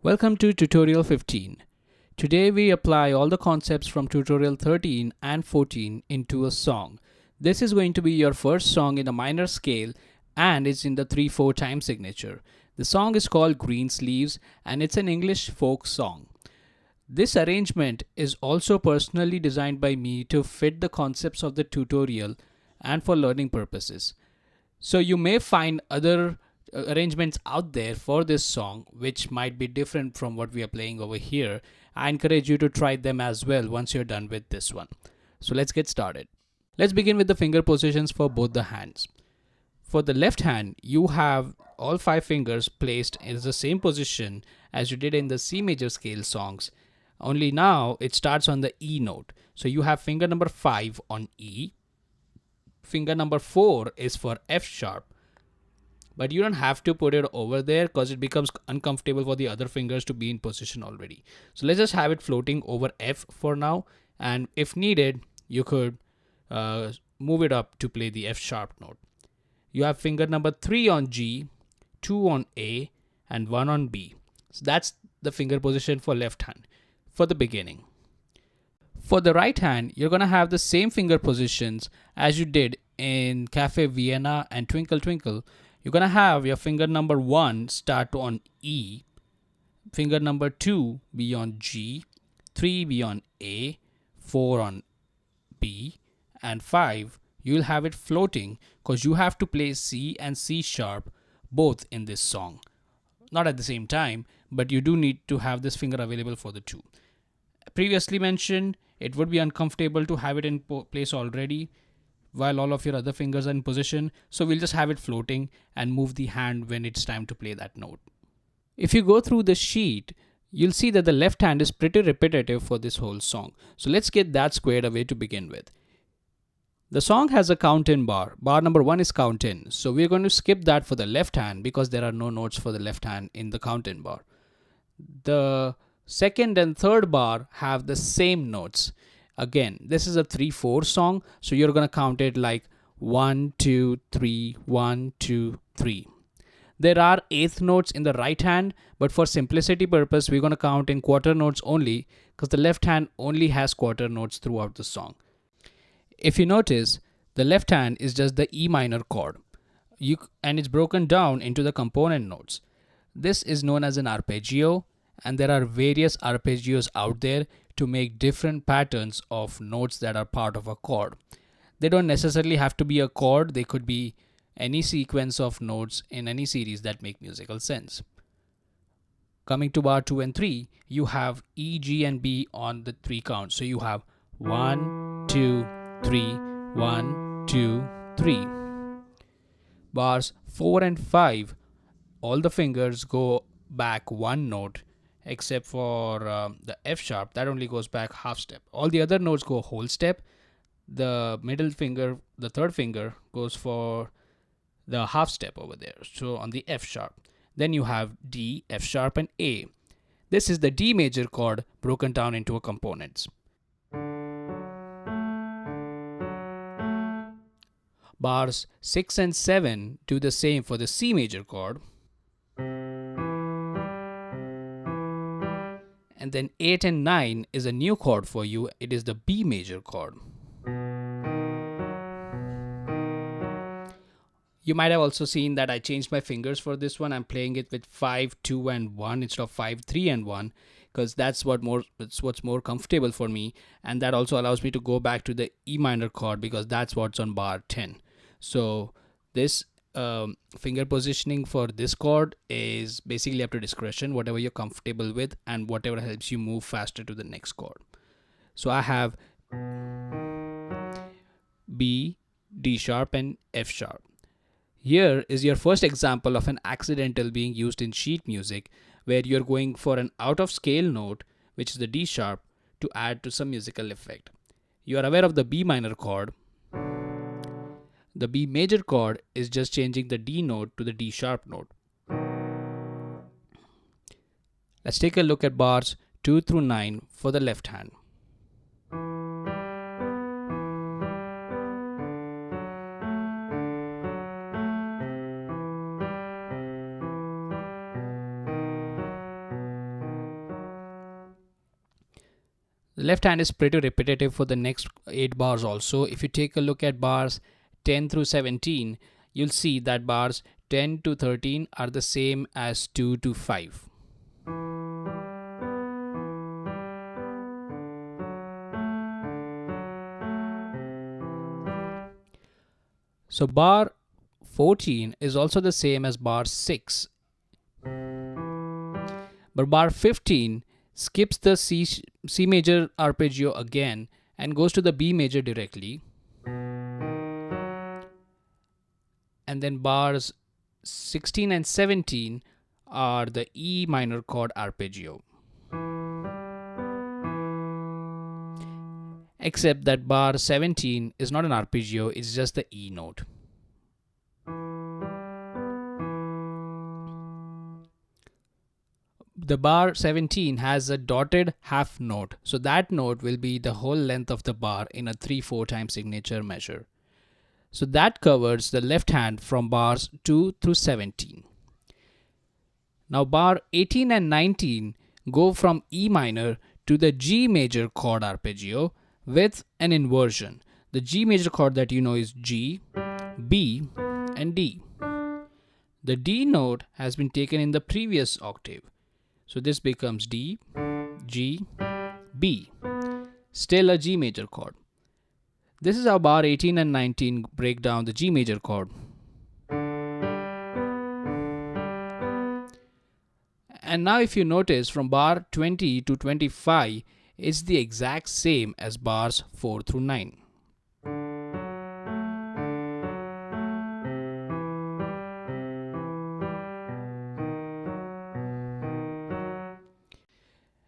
Welcome to tutorial 15. Today we apply all the concepts from tutorial 13 and 14 into a song. This is going to be your first song in a minor scale and it's in the 3/4 time signature. The song is called Greensleeves and it's an English folk song. This arrangement is also personally designed by me to fit the concepts of the tutorial and for learning purposes. So you may find other arrangements out there for this song which might be different from what we are playing over here. I encourage you to try them as well once you're done with this one. So let's get started. Let's begin with the finger positions for both the hands. For the left hand, you have all five fingers placed in the same position as you did in the C major scale songs. Only now it starts on the E note. So you have finger number 5 on E. Finger number 4 is for F sharp. But you don't have to put it over there because it becomes uncomfortable for the other fingers to be in position already. So let's just have it floating over F for now. And if needed, you could move it up to play the F sharp note. You have finger number 3 on G, 2 on A, and 1 on B. So that's the finger position for left hand for the beginning. For the right hand, you're going to have the same finger positions as you did in Cafe Vienna and Twinkle Twinkle. You're going to have your finger number 1 start on E, finger number 2 be on G, 3 be on A, 4 on B, and 5 you'll have it floating because you have to play C and C sharp both in this song. Not at the same time, but you do need to have this finger available for the two. Previously mentioned, it would be uncomfortable to have it in place already while all of your other fingers are in position. So we'll just have it floating and move the hand when it's time to play that note. If you go through the sheet, you'll see that the left hand is pretty repetitive for this whole song. So let's get that squared away to begin with. The song has a count in bar. Bar number 1 is count in. So we're going to skip that for the left hand because there are no notes for the left hand in the count in bar. The second and third bar have the same notes. Again, this is a 3/4 song, so you're going to count it like 1, 2, 3, 1, 2, 3. There are eighth notes in the right hand, but for simplicity purpose, we're going to count in quarter notes only because the left hand only has quarter notes throughout the song. If you notice, the left hand is just the E minor chord, and it's broken down into the component notes. This is known as an arpeggio, and there are various arpeggios out there to make different patterns of notes that are part of a chord. They don't necessarily have to be a chord, they could be any sequence of notes in any series that make musical sense. Coming to bar 2 and 3, you have E, G, and B on the 3 counts. So you have 1, 2, 3, 1, 2, 3. Bars 4 and 5, all the fingers go back one note except for the F sharp, that only goes back half step. All the other notes go whole step. The middle finger, the third finger, goes for the half step over there, so on the F sharp. Then you have D, F sharp, and A. This is the D major chord broken down into components. Bars 6 and 7 do the same for the C major chord. And then 8 and 9 is a new chord for you. It is the B major chord. You might have also seen that I changed my fingers for this one. I'm playing it with 5, 2, and 1 instead of 5, 3, and 1 because that's what's more comfortable for me, and that also allows me to go back to the E minor chord because that's what's on bar 10. So this finger positioning for this chord is basically up to discretion, whatever you're comfortable with and whatever helps you move faster to the next chord. So I have B, D sharp, and F sharp. Here is your first example of an accidental being used in sheet music where you're going for an out of scale note, which is the D sharp, to add to some musical effect. You are aware of the B minor chord. The B major chord is just changing the D note to the D sharp note. Let's take a look at bars 2 through 9 for the left hand. The left hand is pretty repetitive for the next 8 bars also. If you take a look at bars 10 through 17, you'll see that bars 10 to 13 are the same as 2 to 5. So bar 14 is also the same as bar 6. But bar 15 skips the C major arpeggio again and goes to the B major directly. And then bars 16 and 17 are the E minor chord arpeggio. Except that bar 17 is not an arpeggio, it's just the E note. The bar 17 has a dotted half note, so that note will be the whole length of the bar in a 3/4 time signature measure. So that covers the left hand from bars 2 through 17. Now bar 18 and 19 go from E minor to the G major chord arpeggio with an inversion. The G major chord that you know is G, B, and D. The D note has been taken in the previous octave. So this becomes D, G, B. Still a G major chord. This is how bar 18 and 19 break down the G major chord. And now if you notice, from bar 20 to 25 is the exact same as bars 4 through 9.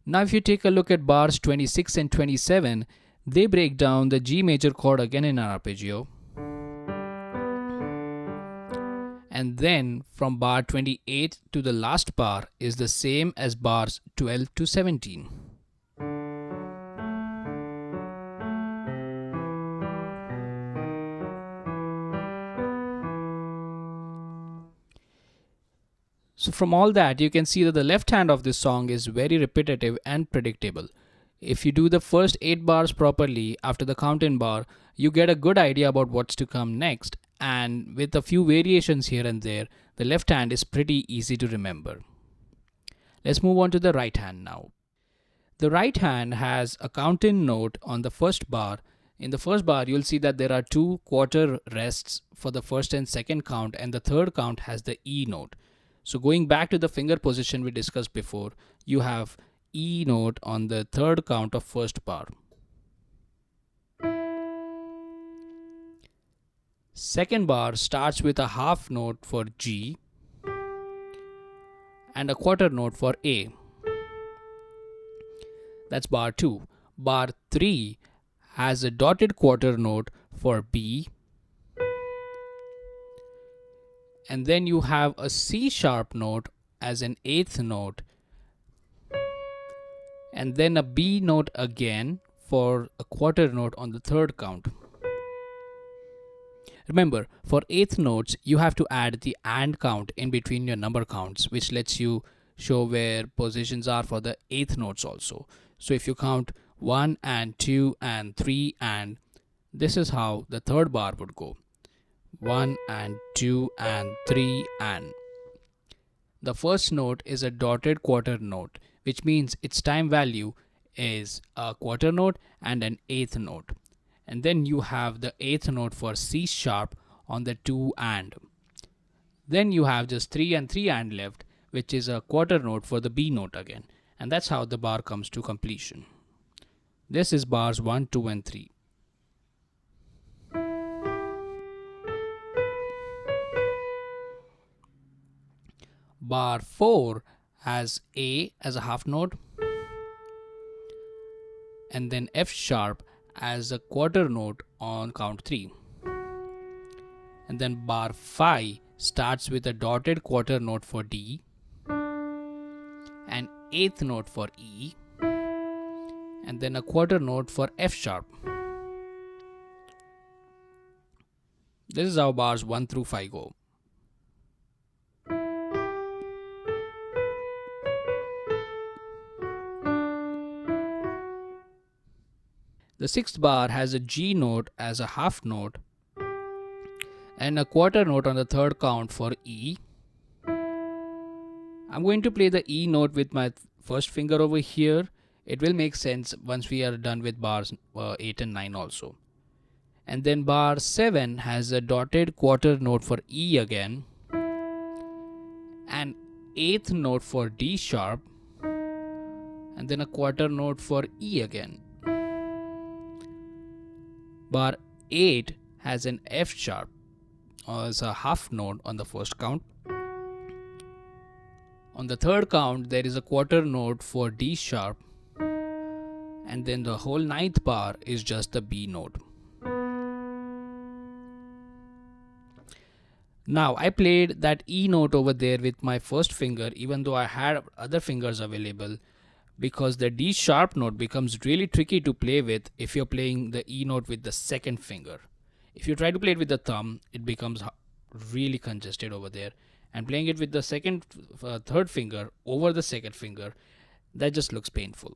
Now if you take a look at bars 26 and 27, they break down the G major chord again in an arpeggio. And then from bar 28 to the last bar is the same as bars 12 to 17. So from all that, you can see that the left hand of this song is very repetitive and predictable. If you do the first 8 bars properly after the count-in bar, you get a good idea about what's to come next, and with a few variations here and there, the left hand is pretty easy to remember. Let's move on to the right hand now. The right hand has a count-in note on the first bar. In the first bar, you'll see that there are 2 quarter rests for the first and second count, and the third count has the E note. So going back to the finger position we discussed before, you have E note on the third count of first bar. Second bar starts with a half note for G and a quarter note for A. That's bar 2. Bar 3 has a dotted quarter note for B. And then you have a C sharp note as an 8th note. And then a B note again for a quarter note on the third count. Remember, for 8th notes, you have to add the AND count in between your number counts, which lets you show where positions are for the 8th notes also. So if you count 1 and 2 and 3 and, this is how the third bar would go. 1 and 2 and 3 and. The first note is a dotted quarter note, which means its time value is a quarter note and an 8th note. And then you have the 8th note for C sharp on the 2 and. Then you have just 3 and 3 and left, which is a quarter note for the B note again. And that's how the bar comes to completion. This is bars 1, 2 and 3. Bar 4 has A as a half note and then F sharp as a quarter note on count 3. And then bar 5 starts with a dotted quarter note for D, an 8th note for E, and then a quarter note for F sharp. This is how bars 1 through 5 go. The sixth bar has a G note as a half note and a quarter note on the third count for E. I'm going to play the E note with my first finger over here. It will make sense once we are done with bars 8 and 9 also. And then bar 7 has a dotted quarter note for E again, an eighth note for D sharp, and then a quarter note for E again. Bar 8 has an F sharp as a half note on the first count. On the third count, there is a quarter note for D sharp, and then the whole ninth bar is just the B note. Now I played that E note over there with my first finger, even though I had other fingers available, because the D sharp note becomes really tricky to play with if you're playing the E note with the second finger. If you try to play it with the thumb, it becomes really congested over there. And playing it with the third finger over the second finger, that just looks painful.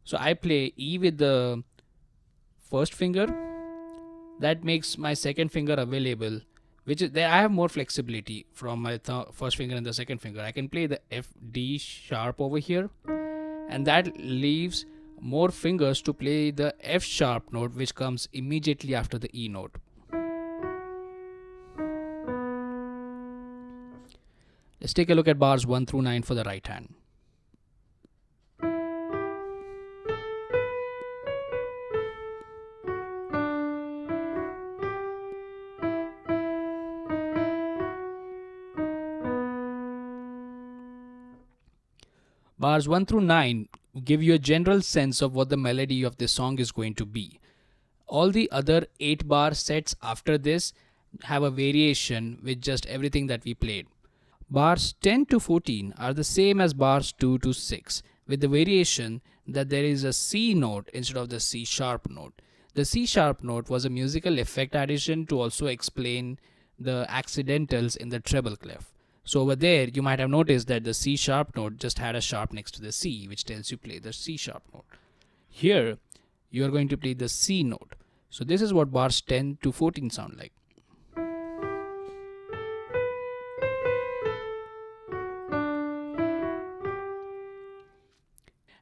So I play E with the first finger. That makes my second finger available, which is there. I have more flexibility from my first finger and the second finger. I can play the F D sharp over here, and that leaves more fingers to play the F sharp note, which comes immediately after the E note. Let's take a look at bars 1 through 9 for the right hand. Bars 1 through 9 give you a general sense of what the melody of this song is going to be. All the other 8 bar sets after this have a variation with just everything that we played. Bars 10 to 14 are the same as bars 2 to 6, with the variation that there is a C note instead of the C sharp note. The C sharp note was a musical effect addition to also explain the accidentals in the treble clef. So over there, you might have noticed that the C sharp note just had a sharp next to the C, which tells you play the C sharp note. Here, you are going to play the C note. So this is what bars 10 to 14 sound like.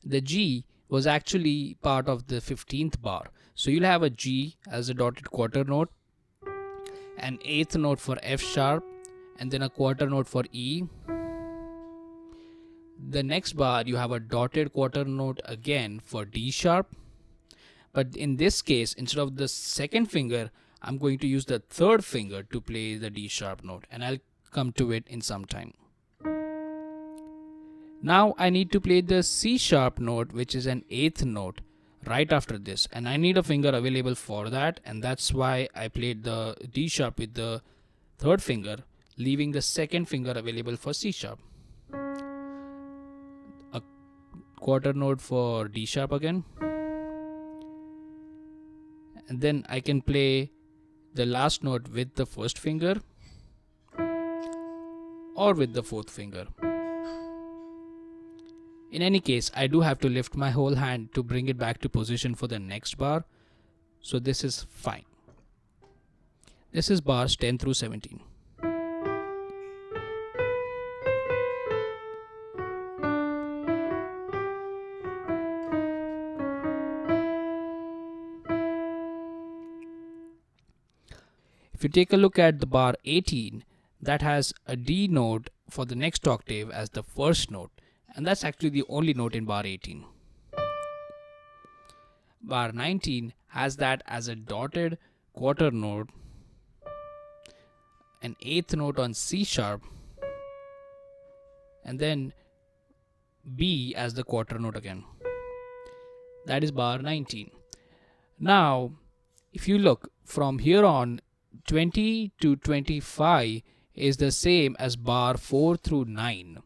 The G was actually part of the 15th bar. So you'll have a G as a dotted quarter note, an eighth note for F sharp, and then a quarter note for E. The next bar you have a dotted quarter note again for D sharp. But in this case, instead of the second finger, I'm going to use the third finger to play the D sharp note, and I'll come to it in some time. Now I need to play the C sharp note, which is an eighth note, right after this, and I need a finger available for that, and that's why I played the D sharp with the third finger, leaving the second finger available for C sharp. A quarter note for D sharp again, and then I can play the last note with the first finger or with the fourth finger. In any case, I do have to lift my whole hand to bring it back to position for the next bar, so this is fine. This is bars 10 through 17. If you take a look at the bar 18, that has a D note for the next octave as the first note, and that's actually the only note in bar 18. Bar 19 has that as a dotted quarter note, an eighth note on C sharp, and then B as the quarter note again. That is bar 19. Now, if you look from here on, 20 to 25 is the same as bar 4 through 9.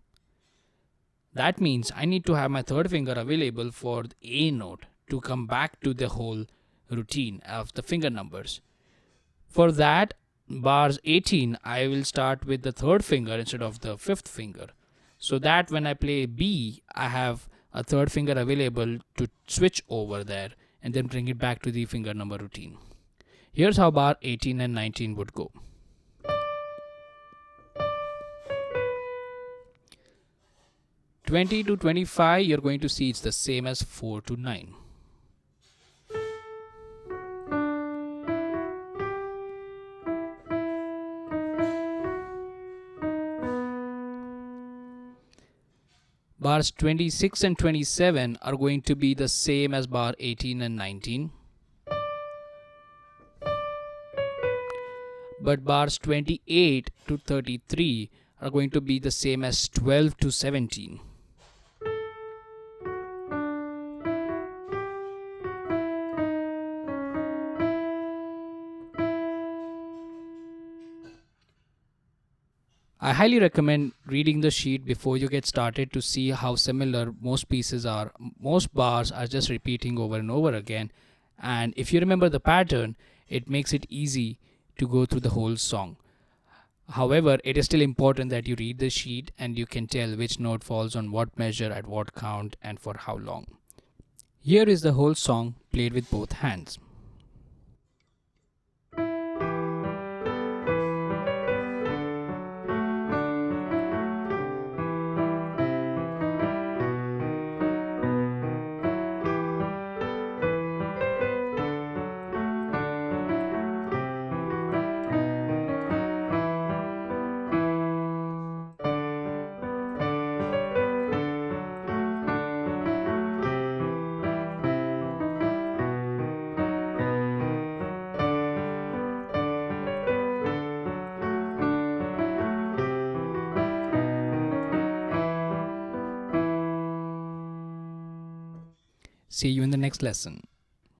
That means I need to have my third finger available for the A note to come back to the whole routine of the finger numbers. For that, bars 18, I will start with the third finger instead of the fifth finger. So that when I play B, I have a third finger available to switch over there and then bring it back to the finger number routine. Here's how bar 18 and 19 would go. "20 to 25, you're going to see it's the same as 4 to 9. Bars 26 and 27 are going to be the same as bar 18 and 19. But bars 28 to 33 are going to be the same as 12 to 17. I highly recommend reading the sheet before you get started to see how similar most pieces are. Most bars are just repeating over and over again, and if you remember the pattern, it makes it easy to go through the whole song. However, it is still important that you read the sheet and you can tell which note falls on what measure at what count and for how long. Here is the whole song played with both hands. See you in the next lesson.